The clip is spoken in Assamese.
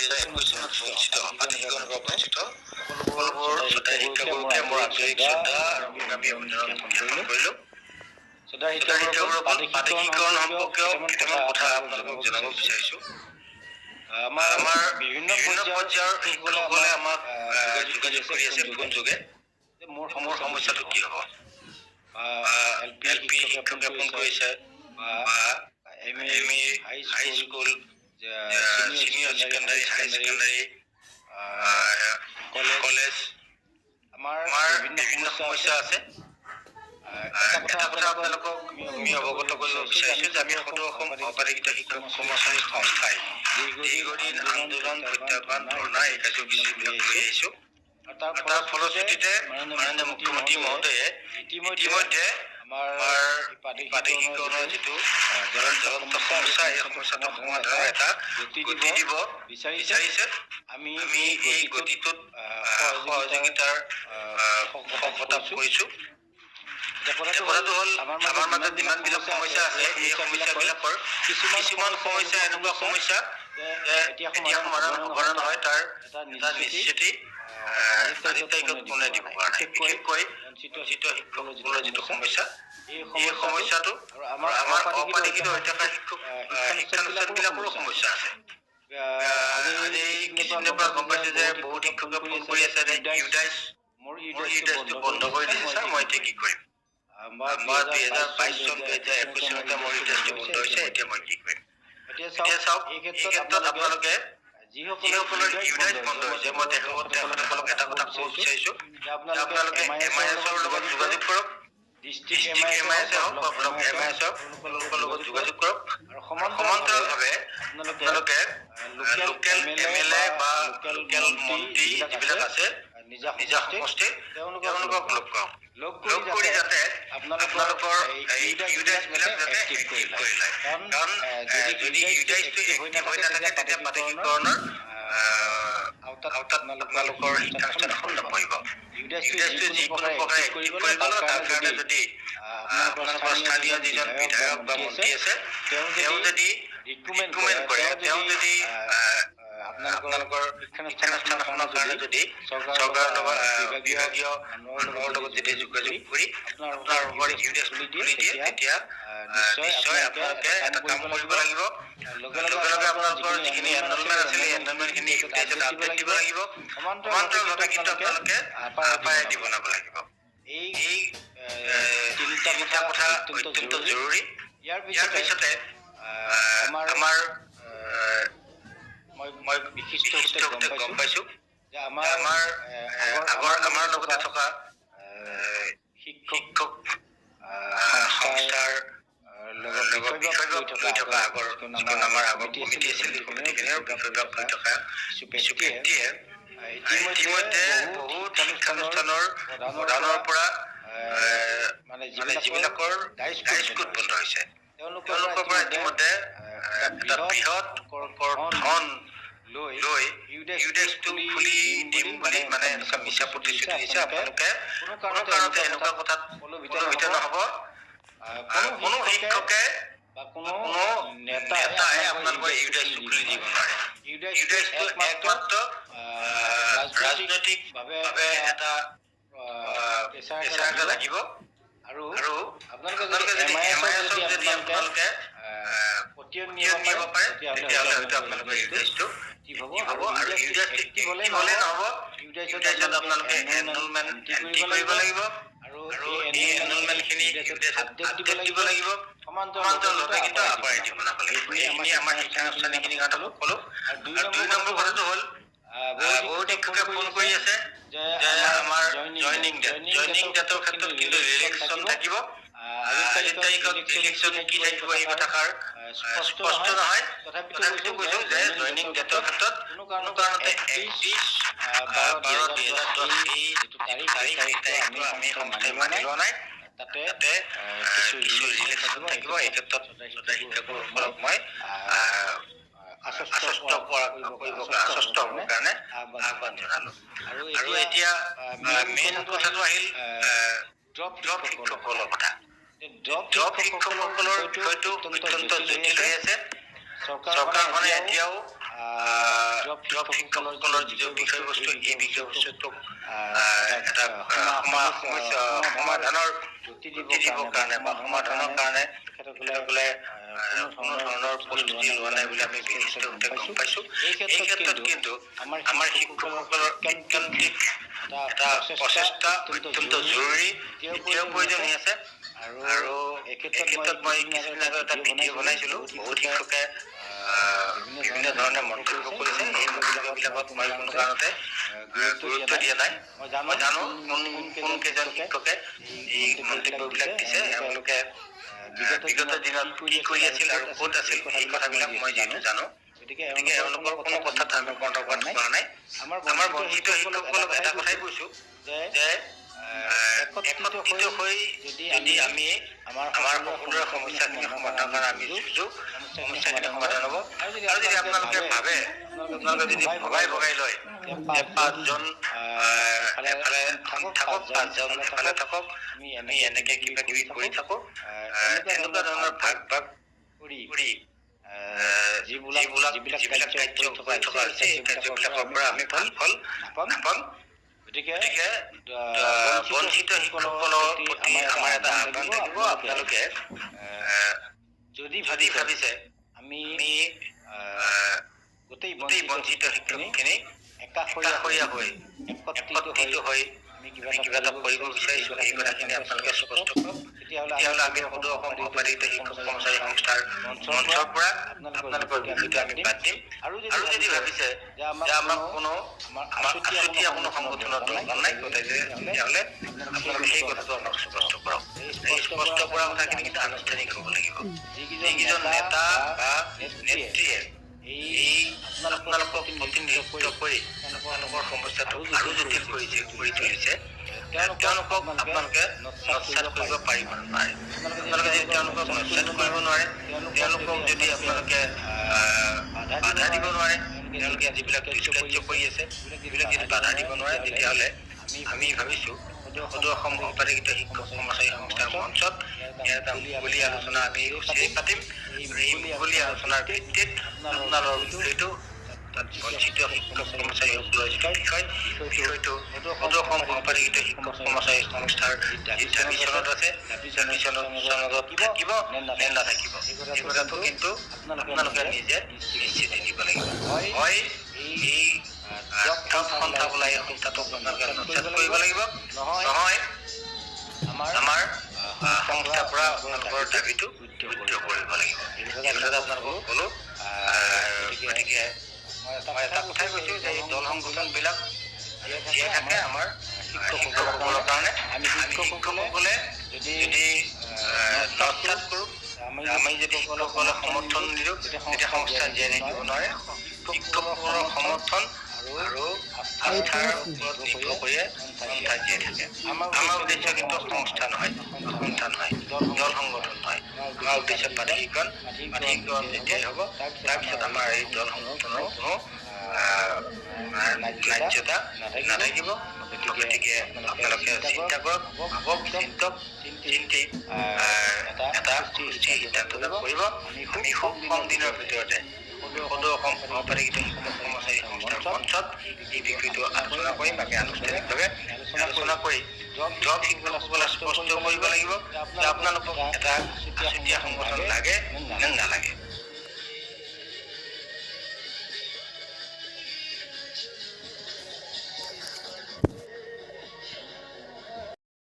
বঞ্চিত বাতিকৰণৰ বঞ্চিত সকলোবোৰ শিক্ষাগুৰুকে মোৰ আন্তৰিক শ্ৰদ্ধা আৰু আমি অভিনন্দন জ্ঞাপন কৰিলোঁ। বাতিকীকৰণ সম্পৰ্কীয় কেইটামান কথা আপোনালোকক জনাব বিচাৰিছোঁ। আমাৰ বিভিন্ন পৰ্যায়ৰ শিক্ষকসকলে আমাক যোগাযোগ কৰি আছে ফোন যোগে। মোৰ সমস্যাটো কি হ'ব? LP শিক্ষকে ফোন কৰিছে বা MA হাই স্কুল, চিনিয়ৰ ছেকেণ্ডাৰী, হাই ছেকেণ্ডাৰী, কলেজ, আমাৰ বিভিন্ন সমস্যা আছে। এটা কথা আপোনালোকক আমি অৱগত কৰিব বিচাৰিছোঁ যে আমি সদৌ অসম সহপাঠীকৃত শিক্ষক সংস্থাই দীৰ্ঘদিন আন্দোলন, প্ৰত্যাহ্বান, ধৰ্ণা এই কাৰ্যসূচীবিলাক লৈ আহিছোঁ। তাৰ ফলশ্ৰুতিতে মাননীয় মুখ্যমন্ত্ৰী মহোদয়ে ইতিমধ্যে আমাৰ বাতিকীকৰণৰ যিটো জ্বলন্ত সমস্যা, এই সমস্যাটো সমাধানৰ এটা গতি দিব বিচাৰিছে। আমি এই গতিটোত সহযোগিতাৰ প্ৰস্তাৱ কৰিছোঁ। কথাটো হ'ল আমাৰ মাজত যিমানবিলাক সমস্যা আছে, এই সমস্যাবিলাকৰ কিছুমান সমস্যা এনেকুৱা সমস্যা এতিয়া সমাধান হ'ব নহয়, তাৰ এটা নিশ্চিতি আজিৰ তাৰিখত কোনে দিব পৰা নাই। বিশেষকৈ বঞ্চিত শিক্ষকসকলৰ যিটো সমস্যা, এই সমস্যাটো আমাৰ অপাঠিকৃত হৈ থকা শিক্ষানুষ্ঠানবিলাকৰো সমস্যা আছে। আজি কিছুদিনৰ পৰা গম পাইছোঁ যে বহুত শিক্ষকে ফোন কৰি আছে যে মোৰ ইউডাইচটো বন্ধ কৰি দিছে, ছাৰ মই এতিয়া কি কৰিম? বা 2022 চন 2021 চনতে মোৰ ইউডাইচটো বন্ধ হৈছে, এতিয়া মই কি কৰিম? এতিয়া চাওক, এই ক্ষেত্ৰত আপোনালোকে যিসকলৰ ইউডাইচ বন্ধ হৈছে, মই তেখেতসকলক এটা কথা ক'ব বিচাৰিছোঁ যে আপোনালোকে MIS-ৰ লগত যোগাযোগ কৰক। ডিষ্ট্ৰিক্ট MIS হওক বা ব্লক MIS হওক, তেওঁলোকৰ লগত যোগাযোগ কৰক। আৰু সমান্তৰালভাৱে আপোনালোকে লোকেল MLA বা লোকেল মন্ত্ৰী যিবিলাক আছে নিজা সমষ্টিৰ, তেওঁলোকক লগ কৰি যাতে আপোনালোকৰ ইউডাইচবিলাক যাতে এক্টিভ কৰি লয়। কাৰণ যদি ইউডাইচটো এক্টিভ হৈ নাথাকে, তেতিয়া বাতিকীকৰণৰ আওতাত আপোনালোকৰ শিক্ষানুষ্ঠানখন নপৰিব। ইউডাইচটো যিকোনো প্ৰকাৰে এক্টিভ কৰিব লাগিব। তাৰ কাৰণে যদি আপোনালোকৰ স্থানীয় যিজন বিধায়ক বা মন্ত্ৰী আছে, তেওঁ যদি ৰিকমেণ্ড কৰে, তেওঁ যদি আপোনালোকৰ শিক্ষানুষ্ঠানখনৰ কাৰণে যদি চৰকাৰৰ লগত বিভাগীয় মানুহৰ লগত যদি যোগাযোগ কৰি আপোনালোকৰ ইউডাইচ খুলি দিয়ে, তেতিয়া নিশ্চয় আপোনালোকে এটা কাম কৰিব লাগিব। লগে লগে আপোনালোকৰ যিখিনি এনৰলমেণ্ট আছিলে, এনৰলমেণ্টখিনি ইউডাইচত আপডেট দিব লাগিব। সমান্তৰালভাৱে কিন্তু আপোনালোকে পাই বনাব লাগিব। এই তিনিটা কথা অত্যন্ত জৰুৰী। ইয়াৰ পিছতে আমাৰ মই বিশিষ্টভাৱে গম পাইছোঁ যে আমাৰ লগতে থকা শিক্ষক সংস্থাৰ লগত বিষয়ববীয়া হৈ থকা যিখন আমাৰ আগৰ কমিটি আছিল, সেই কমিটিখিনিৰ বিষয়ববীয়া হৈ থকা কিছু ব্যক্তিয়ে ইতিমধ্যে বহুত শিক্ষানুষ্ঠানৰ প্ৰধানৰ পৰা মানে যিবিলাকৰ হাইস্কুল বন্ধ হৈছে, তেওঁলোকৰ পৰা ইতিমধ্যে এটা বৃহৎ ধন লৈ ইউডাইচটো খুলি দিম বুলি মানে এনেকুৱা মিছা প্ৰতিশ্ৰুতি দিছে। আপোনালোকে কোনো কাৰণতে এনেকুৱা কথাত প্ৰলোভিত নহ'ব। কোনো শিক্ষকে বা কোনো নেতাই আপোনালোকৰ ইউডাইচটো খুলি দিব নোৱাৰে। ইউডাইচটো একমাত্ৰ ৰাজনৈতিকভাৱে এটা প্ৰেচাৰ লাগিব। আৰু আপোনালোকে যদি MIS-ক যদি আপোনালোকে পতিয়ন নিব পাৰে, তেতিয়াহ'লে হয়তো আপোনালোকৰ ইউডাইচটো এক্টিভ হ'ব। আৰু ইউডাইচ এক্টিভ হ'লে নহ'ব, ইউডাইচত আপোনালোকে এনৰলমেণ্ট এণ্ট্ৰি কৰিব লাগিব। আৰু এই এনৰলমেণ্টখিনি ইউডাইচত আপডেট দিব লাগিব। সমান্তৰালভাৱে কিন্তু অপাৰেটিভ বনাব লাগিব। এইখিনি আমাৰ শিক্ষানুষ্ঠানখিনিৰ কাৰণে ক'লোঁ। আৰু 2 নম্বৰ কথাটো হ'ল, বহুত শিক্ষকে ফোন কৰি আছে যে আমাৰ জইনিং ডেটৰ ক্ষেত্ৰত কিন্তু ৰিলেক্সন থাকিব। আজিৰ তাৰিখত ইলেকশ্যন কি থাকিব এই কথাষাৰ স্পষ্ট নহয়। তথাপিতো কৈছোঁ যে জইনিং ডেটৰ ক্ষেত্ৰত কোনো কাৰণতে 31/12/2010 এই যিটো তাৰিখ আমি সংস্থাই মানি লোৱা নাই। তাতে কিছু ৰিলেক্সন থাকিব। এই ক্ষেত্ৰত শিক্ষকসকলক মই আশ্বস্ত হ'বৰ কাৰণে আহ্বান জনালোঁ। আৰু এতিয়া মেইন কথাটো আহিল ড্ৰপ শিক্ষকসকলৰ কথা। ড্ৰপ শিক্ষকসকলৰ বিষয়টো অত্যন্ত জটিল হৈ আছে। চৰকাৰখনে এতিয়াও ড্ৰপ শিক্ষকসকলৰ যিটো বিষয়বস্তু এই বিষয়বস্তুটোক এটা সমাধানৰ গতি দিবৰ কাৰণে বা সমাধানৰ কাৰণে তেখেতসকলে কোনো ধৰণৰ প্ৰস্তুতি লোৱা নাই বুলি আমি বিশিষ্টভাৱে গম পাইছোঁ। এই ক্ষেত্ৰত কিন্তু আমাৰ শিক্ষকসকলৰ ঐকান্তিক এটা প্ৰচেষ্টা অত্যন্ত জৰুৰী, এতিয়াও প্ৰয়োজনীয় আছে। আৰু এই ক্ষেত্ৰত মই কিছুদিন আগত এটা ভিডিঅ' বনাইছিলোঁ। বহুত শিক্ষকে বিভিন্ন ধৰণে মন্তব্য কৰিছে। এই মন্তব্যবিলাকত মই কোনো কাৰণতে গুৰুত্ব দিয়া নাই। মই জানো কোন কেইজন শিক্ষকে এই মন্তব্যবিলাক দিছে, এওঁলোকে বিগত দিনত কি কৰি আছিল আৰু ক'ত আছিল এই কথাবিলাক মই যিহেতু জানো, গতিকে এওঁলোকৰ কোনো কথাত আমি কণ্ঠপাত কৰা নাই। আমাৰ বঞ্চিত শিক্ষকসকলক এটা কথাই কৈছোঁ যে একত্ৰিত হৈ যদি আমি আমাৰ সকলোৰে সমস্যাখিনি সমাধান কৰাৰ আমি যুঁজো, সমস্যাখিনি সমাধান হ'ব। আৰু যদি আপোনালোকে ভাবে, আপোনালোকে যদি ভগাই লয় যে 5জন এফালে থাকক, 5জন এফালে থাকক, আমি এনেকে কিবা কিবি কৰি থাকোঁ, এনেকুৱা ধৰণৰ ভাগ কৰি যিবিলাক কাৰ্য কৰি থকা হৈছে এই কাৰ্যবিলাকৰ পৰা আমি ভাল ফল নাপাম। গতিকে বঞ্চিত শিক্ষকসকলৰ প্ৰতি আমাৰ এটা আহ্বান থাকিব, আপোনালোকে যদি ভাবিছে আমি গোটেই বঞ্চিত শিক্ষকখিনি একাষৰীয়া হৈ একত্ৰিত হৈ আমি কিবা এটা কৰিব বিচাৰিছোঁ, এই কথাখিনি আপোনালোকে স্পষ্ট কৰক। তেতিয়াহ'লে আমি সদৌ অসম সহপাঠীত শিক্ষক কৰ্মচাৰী সংস্থাৰ মঞ্চৰ পৰা আপোনালোকৰ বিষয়টো আমি বাদ দিম। আৰু যদি ভাবিছে যে আমাৰ আছুতীয়া কোনো সংগঠনৰ দৰকাৰ নাই, তেতিয়াহ'লে আপোনালোকে সেই কথাটো আমাক স্পষ্ট কৰক। এই স্পষ্ট কৰা কথাখিনি কিন্তু আনুষ্ঠানিক হ'ব লাগিব। যিকেইজন নেতা বা নেত্ৰীয়ে এই আপোনালোকক প্ৰতিনিধিত্ব কৰি আপোনালোকৰ সমস্যাটো আৰু জটিল কৰি তুলিছে, তেওঁলোকক আপোনালোকে নৎসাত কৰিব পাৰিব নোৱাৰে। আপোনালোকে যদি তেওঁলোকক নৎসাত কৰিব নোৱাৰে, তেওঁলোকক যদি আপোনালোকে বাধা দিব নোৱাৰে, তেওঁলোকে যিবিলাক দুষ্কাৰ্য কৰি আছে সেইবিলাক যদি বাধা দিব নোৱাৰে, তেতিয়াহ'লে আমি ভাবিছোঁ সদৌ অসম সহপাঠীত শিক্ষক কৰ্মচাৰী সংস্থাৰ মঞ্চত ইয়াৰ এটা মুকলি আলোচনা আমি উচিত পাতিম। এই মুকলি আলোচনাৰ ভিত্তিত আপোনালোকৰ বিষয়টো তাত বঞ্চিত শিক্ষক কৰ্মচাৰীসকলৰ যিটো বিষয়টো সদৌ অসম সহপাঠীত শিক্ষক কৰ্মচাৰী সংস্থাৰ যি দাবী চনত আছে, দাবী চনদত থাকিব নে নাথাকিব, এই কথাটো কিন্তু আপোনালোকে নিজে নিশ্চিত দিব লাগিব। হয় এই ড্ৰপ সন্থা বোলা এই সংস্থাটোক আপোনালোকে নৎসাত কৰিব লাগিব, নহয় আমাৰ সংস্থাৰ পৰা আপোনালোকৰ দাবীটো শুদ্ধ কৰিব লাগিব। এই কথাটো আপোনালোকক ক'লোঁ। গতিকে মই এটা কথাই কৈছোঁ যে এই দল সংগঠনবিলাক জীয়াই থাকে আমাৰ শিক্ষকসকলৰ কাৰণে। আমি শিক্ষকসকলে যদি নৎসাত কৰোঁ, আমি যদি শিক্ষকসকলক সমৰ্থন নিদিওঁ, তেতিয়া সংস্থা জীয়াই থাকিব নোৱাৰে। শিক্ষকসকলৰ সমৰ্থন আৰু আস্থাৰ ওপৰত নিৰ্ভৰ কৰিয়ে সংস্থা জীয়াই থাকে। আমাৰ উদ্দেশ্য কিন্তু সংস্থা নহয়, দল সংগঠন নহয়। আমাৰ উদ্দেশ্য প্ৰাধিকৰণ যেতিয়াই হ'ব, তাৰপিছত আমাৰ এই দল সংগঠনৰ কোনো ন্যায্যতা নাথাকিব। গতিকে আপোনালোকে চিন্তা কৰক, ভাবক, চিন্তি এটা সুস্থিৰ সিদ্ধান্ত কৰিব। আমি খুব কম দিনৰ ভিতৰতে সদৌ অসম সহপাঠীত শিক্ষক কৰ্মচাৰী সংস্থাৰ মঞ্চত এই বিষয়টো আলোচনা কৰিম। আমি আনুষ্ঠানিকভাৱে আলোচনা কৰি ড্ৰপ শিক্ষকসকলে স্পষ্ট কৰিব লাগিব যে আপোনালোকক এটা আছুতীয়া সংগঠন লাগে নে নালাগে।